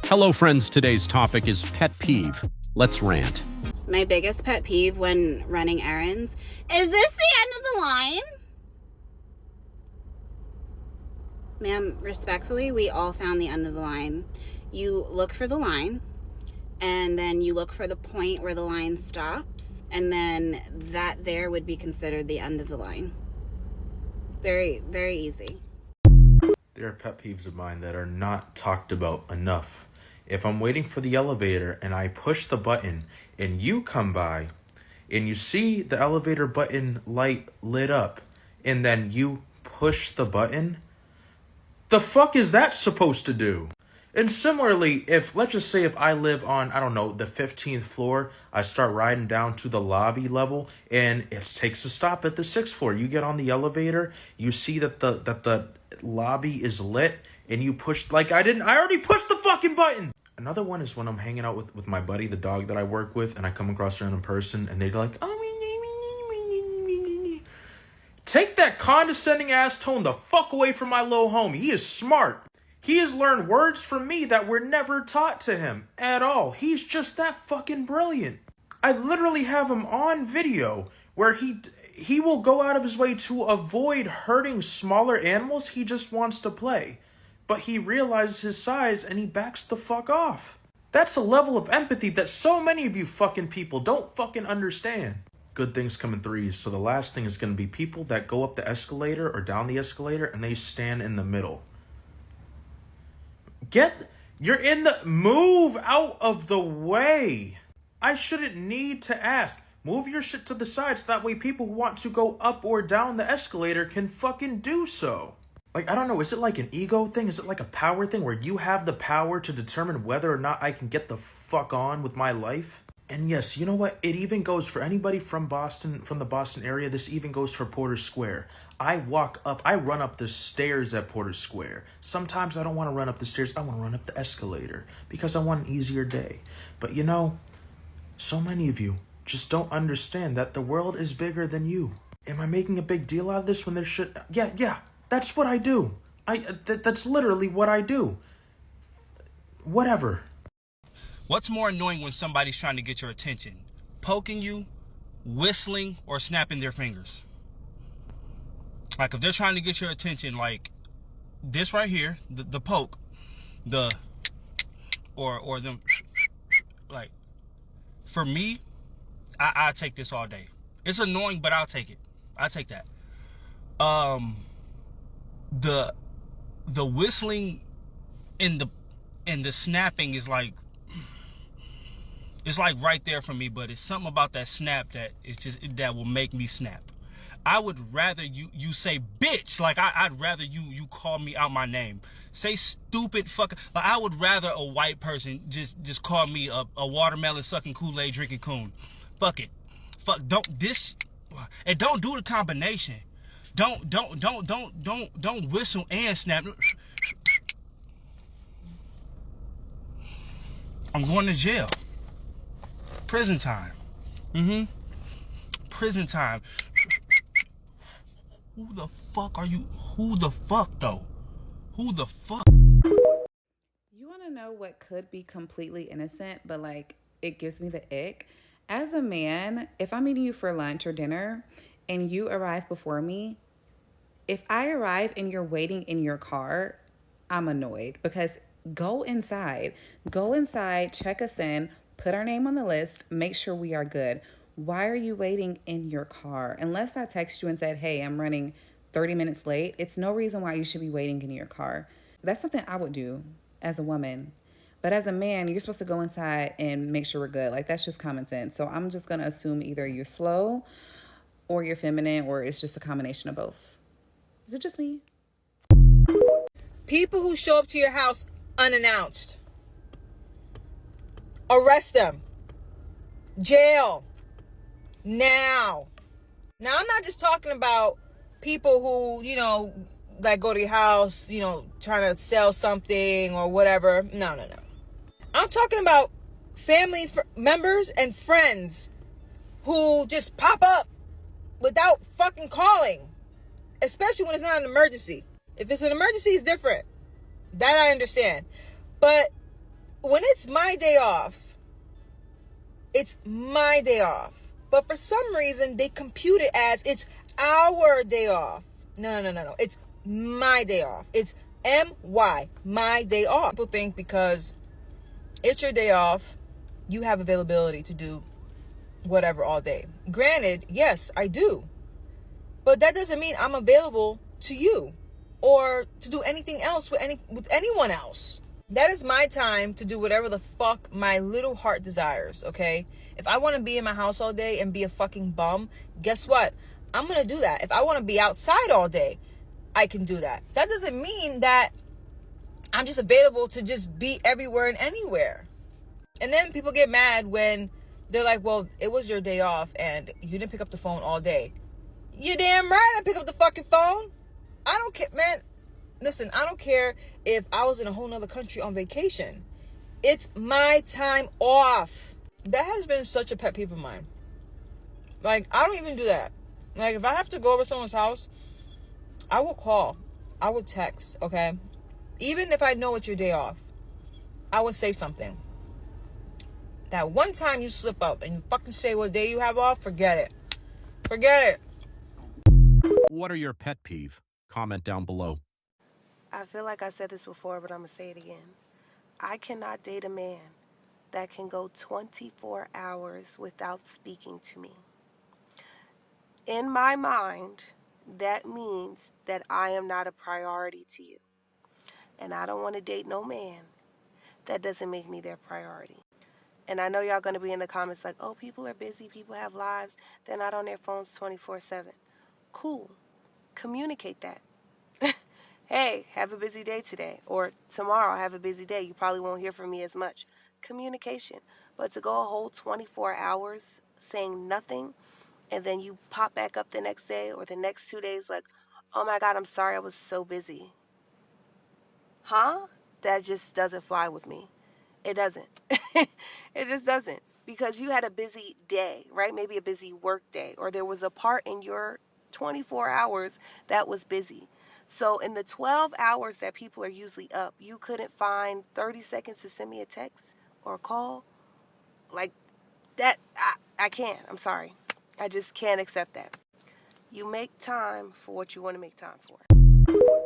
Hello, friends. Today's topic is pet peeve. Let's rant. My biggest pet peeve when running errands is this the end of the line? Ma'am, respectfully, we all found the end of the line. You look for the line, and then you look for the point where the line stops, and then that there would be considered the end of the line. Very, very easy. There are pet peeves of mine that are not talked about enough. If I'm waiting for the elevator and I push the button and you come by and you see the elevator button light lit up and then you push the button, the fuck is that supposed to do? And similarly, let's just say if I live on, I don't know, the 15th floor, I start riding down to the lobby level and it takes a stop at the 6th floor. You get on the elevator, you see that the lobby is lit and you push, I already pushed the fucking button. Another one is when I'm hanging out with my buddy, the dog that I work with, and I come across a random person and they're like, oh, take that condescending ass tone the fuck away from my little homie. He is smart. He has learned words from me that were never taught to him at all. He's just that fucking brilliant. I literally have him on video where he will go out of his way to avoid hurting smaller animals. He just wants to play. But he realizes his size and he backs the fuck off. That's a level of empathy that so many of you fucking people don't fucking understand. Good things come in threes. So the last thing is going to be people that go up the escalator or down the escalator and they stand in the middle. Move out of the way. I shouldn't need to ask. Move your shit to the side so that way people who want to go up or down the escalator can fucking do so. I don't know, is it like an ego thing? Is it like a power thing where you have the power to determine whether or not I can get the fuck on with my life? And yes, you know what? It even goes for anybody from Boston, from the Boston area. This even goes for Porter Square. I run up the stairs at Porter Square. Sometimes I don't want to run up the stairs. I want to run up the escalator because I want an easier day. But so many of you just don't understand that the world is bigger than you. Am I making a big deal out of this when there's shit? Yeah, that's what I do. That's literally what I do. Whatever. What's more annoying when somebody's trying to get your attention? Poking you, whistling, or snapping their fingers? Like if they're trying to get your attention, like this right here, the poke, or them, like, for me, I take this all day. It's annoying, but I'll take it. I'll take that. The whistling and the snapping is like, it's like right there for me, but it's something about that snap that will make me snap. I would rather you say bitch. Like I'd rather you call me out my name. Say stupid fuck. Like I would rather a white person just call me a watermelon sucking Kool-Aid drinking coon. Fuck it. Fuck don't do the combination. Don't whistle and snap. I'm going to jail. Prison time. Prison time. Who the fuck are you? Who the fuck though? Who the fuck? You want to know what could be completely innocent, but it gives me the ick? As a man, if I'm meeting you for lunch or dinner and you arrive before me, if I arrive and you're waiting in your car, I'm annoyed because go inside, check us in, put our name on the list, make sure we are good. Why are you waiting in your car? Unless I text you and said, hey, I'm running 30 minutes late, it's no reason why you should be waiting in your car. That's something I would do as a woman. But as a man, you're supposed to go inside and make sure we're good. That's just common sense. So I'm just going to assume either you're slow or you're feminine or it's just a combination of both. Is it just me? People who show up to your house unannounced. Arrest them. Jail. Now, I'm not just talking about people who, go to your house, trying to sell something or whatever. No. I'm talking about family members and friends who just pop up without fucking calling, especially when it's not an emergency. If it's an emergency, it's different. That I understand. But when it's my day off, it's my day off. But for some reason, they compute it as it's our day off. No. It's my day off. It's M-Y, my day off. People think because it's your day off, you have availability to do whatever all day. Granted, yes, I do. But that doesn't mean I'm available to you or to do anything else with anyone else. That is my time to do whatever the fuck my little heart desires, okay? If I want to be in my house all day and be a fucking bum, guess what? I'm going to do that. If I want to be outside all day, I can do that. That doesn't mean that I'm just available to just be everywhere and anywhere. And then people get mad when they're like, well, it was your day off and you didn't pick up the phone all day. You damn right I pick up the fucking phone. I don't care, man. Listen, I don't care if I was in a whole nother country on vacation. It's my time off. That has been such a pet peeve of mine. Like, I don't even do that. Like, if I have to go over someone's house, I will call. I will text, okay? Even if I know it's your day off, I would say something. That one time you slip up and you fucking say what day you have off, forget it. Forget it. What are your pet peeve? Comment down below. I feel like I said this before, but I'm going to say it again. I cannot date a man that can go 24 hours without speaking to me. In my mind, that means that I am not a priority to you. And I don't want to date no man that doesn't make me their priority. And I know y'all going to be in the comments like, oh, people are busy, people have lives, they're not on their phones 24/7. Cool. Communicate that. Hey, have a busy day today, or tomorrow have a busy day. You probably won't hear from me as much. Communication. But to go a whole 24 hours saying nothing, and then you pop back up the next day or the next 2 days like, oh my God, I'm sorry, I was so busy. Huh? That just doesn't fly with me. It doesn't. It just doesn't. Because you had a busy day, right? Maybe a busy work day, or there was a part in your 24 hours that was busy. So in the 12 hours that people are usually up, you couldn't find 30 seconds to send me a text or a call? Like that, I can't. I'm sorry. I just can't accept that. You make time for what you want to make time for.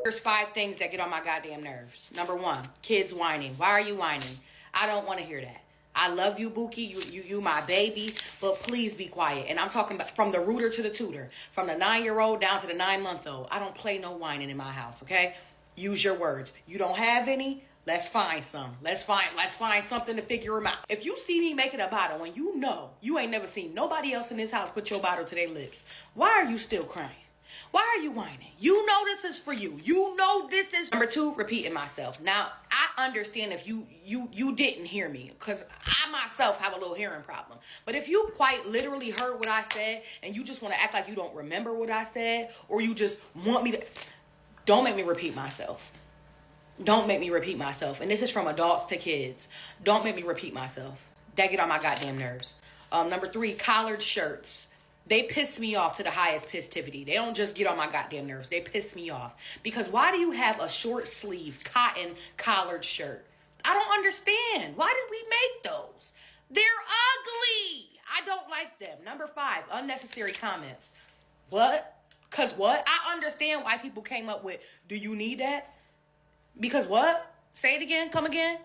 There's 5 things that get on my goddamn nerves. Number 1, kids whining. Why are you whining? I don't want to hear that. I love you, Bookie. You my baby, but please be quiet. And I'm talking about from the rooter to the tutor, from the 9-year-old down to the 9-month-old. I don't play no whining in my house, okay? Use your words. You don't have any? Let's find some. Let's find something to figure them out. If you see me making a bottle and you know you ain't never seen nobody else in this house put your bottle to their lips, why are you still crying? Why are you whining? You know this is for you. You know this is... Number 2, repeating myself. Now, I understand if you didn't hear me, because I myself have a little hearing problem. But if you quite literally heard what I said and you just want to act like you don't remember what I said, or you just want me to... Don't make me repeat myself. Don't make me repeat myself. And this is from adults to kids. Don't make me repeat myself. That get on my goddamn nerves. Number 3, collared shirts. They piss me off to the highest pistivity. They don't just get on my goddamn nerves. They piss me off. Because why do you have a short sleeve cotton collared shirt? I don't understand. Why did we make those? They're ugly. I don't like them. Number 5, unnecessary comments. What? Because what? I understand why people came up with, do you need that? Because what? Say it again. Come again.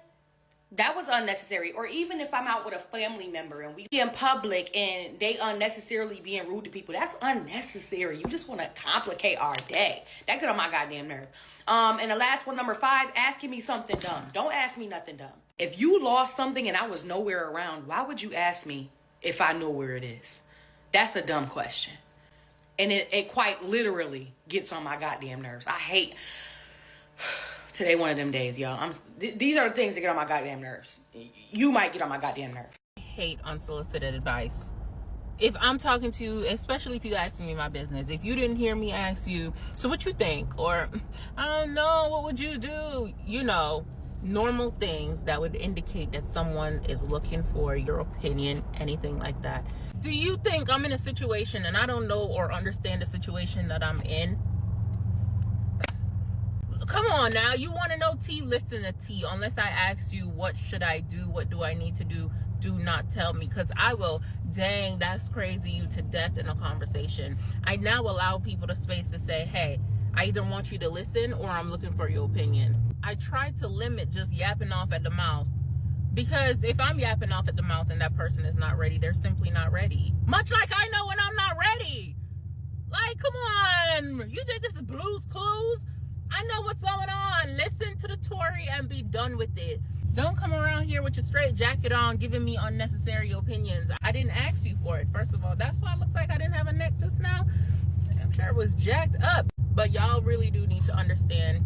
That was unnecessary. Or even if I'm out with a family member and we be in public and they unnecessarily being rude to people, that's unnecessary. You just want to complicate our day. That get on my goddamn nerve. And the last one, number 5, asking me something dumb. Don't ask me nothing dumb. If you lost something and I was nowhere around, why would you ask me if I know where it is? That's a dumb question. And it quite literally gets on my goddamn nerves. I hate... Today one of them days, y'all. These are the things that get on my goddamn nerves. You might get on my goddamn nerves. Hate unsolicited advice. If I'm talking to you, especially if you ask me my business, if you didn't hear me ask you, so what you think? Or, I don't know, what would you do? You know, normal things that would indicate that someone is looking for your opinion, anything like that. Do you think I'm in a situation and I don't know or understand the situation that I'm in? Come on now, you want to know tea? Listen to tea. Unless I ask you, what should I do? What do I need to do? Do not tell me, because I will, dang, that's crazy, you to death in a conversation. I now allow people the space to say, hey, I either want you to listen or I'm looking for your opinion. I try to limit just yapping off at the mouth, because if I'm yapping off at the mouth and that person is not ready, they're simply not ready. Much like I know when I'm not ready. Like, come on. You think this is Blue's Clues? I know what's going on. Listen to the Tory and be done with it. Don't come around here with your straight jacket on giving me unnecessary opinions. I didn't ask you for it, first of all. That's why I looked like I didn't have a neck just now. I'm sure it was jacked up. But y'all really do need to understand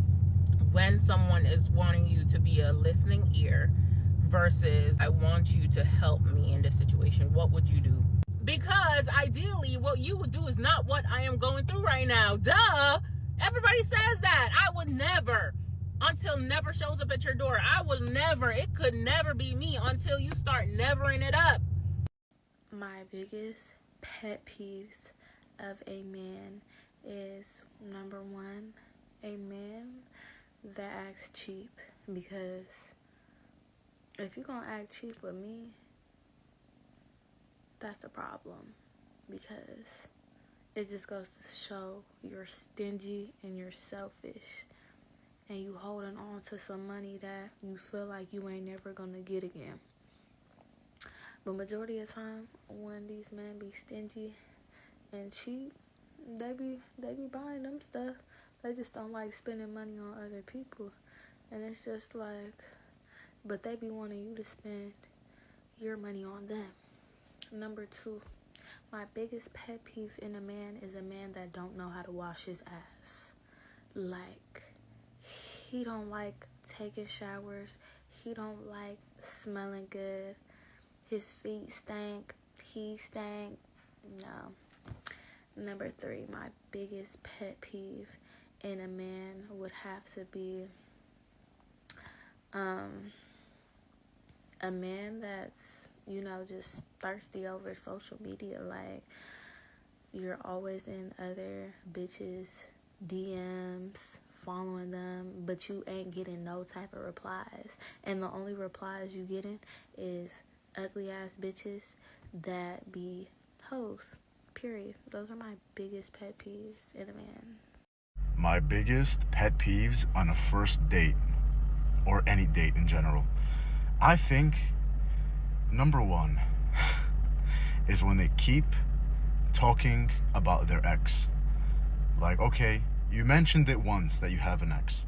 when someone is wanting you to be a listening ear versus I want you to help me in this situation. What would you do? Because ideally, what you would do is not what I am going through right now. Duh! Everybody says that. I would never, until never shows up at your door. I will never, it could never be me until you start nevering it up. My biggest pet peeves of a man is, number one, a man that acts cheap. Because if you're gonna act cheap with me, that's a problem. Because it just goes to show you're stingy and you're selfish. And you holding on to some money that you feel like you ain't never gonna get again. But majority of the time, when these men be stingy and cheap, they be buying them stuff. They just don't like spending money on other people. And it's just like, but they be wanting you to spend your money on them. Number two, my biggest pet peeve in a man is a man that don't know how to wash his ass. Like, he don't like taking showers. He don't like smelling good. His feet stank. He stank. No. Number three, my biggest pet peeve in a man would have to be a man that's, just thirsty over social media. Like, you're always in other bitches' DMs, following them, but you ain't getting no type of replies. And the only replies you getting is ugly ass bitches that be hoes. Period. Those are my biggest pet peeves in a man. My biggest pet peeves on a first date, or any date in general, I think number one is when they keep talking about their ex. Like, okay, you mentioned it once that you have an ex.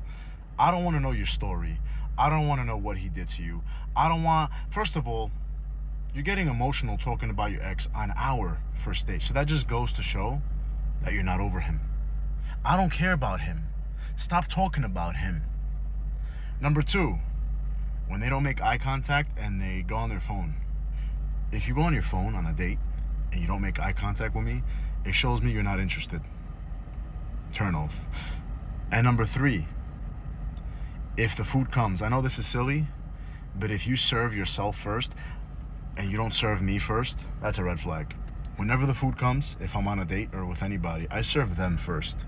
I don't want to know your story. I don't want to know what he did to you. First of all, you're getting emotional talking about your ex on our first date. So that just goes to show that you're not over him. I don't care about him. Stop talking about him. Number two, when they don't make eye contact and they go on their phone. If you go on your phone on a date and you don't make eye contact with me, it shows me you're not interested. Turn off. And number three, if the food comes, I know this is silly, but if you serve yourself first and you don't serve me first, that's a red flag. Whenever the food comes, if I'm on a date or with anybody, I serve them first.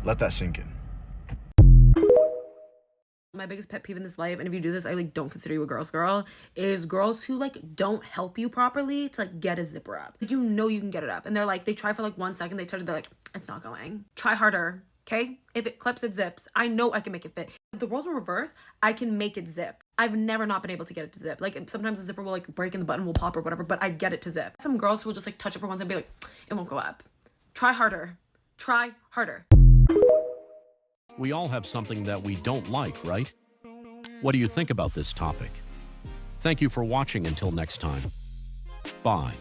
Let that sink in. My biggest pet peeve in this life, and if you do this, I don't consider you a girl's girl, is girls who don't help you properly to get a zipper up. You know you can get it up, and they try for 1 second, they touch it, they're like, it's not going. Try harder, okay? If it clips, it zips. I know I can make it fit. If the roles were reversed, I can make it zip. I've never not been able to get it to zip. Sometimes the zipper will break and the button will pop or whatever, but I get it to zip. Some girls who will just touch it for once and be like, it won't go up. Try harder. Try harder. We all have something that we don't like, right? What do you think about this topic? Thank you for watching until next time. Bye.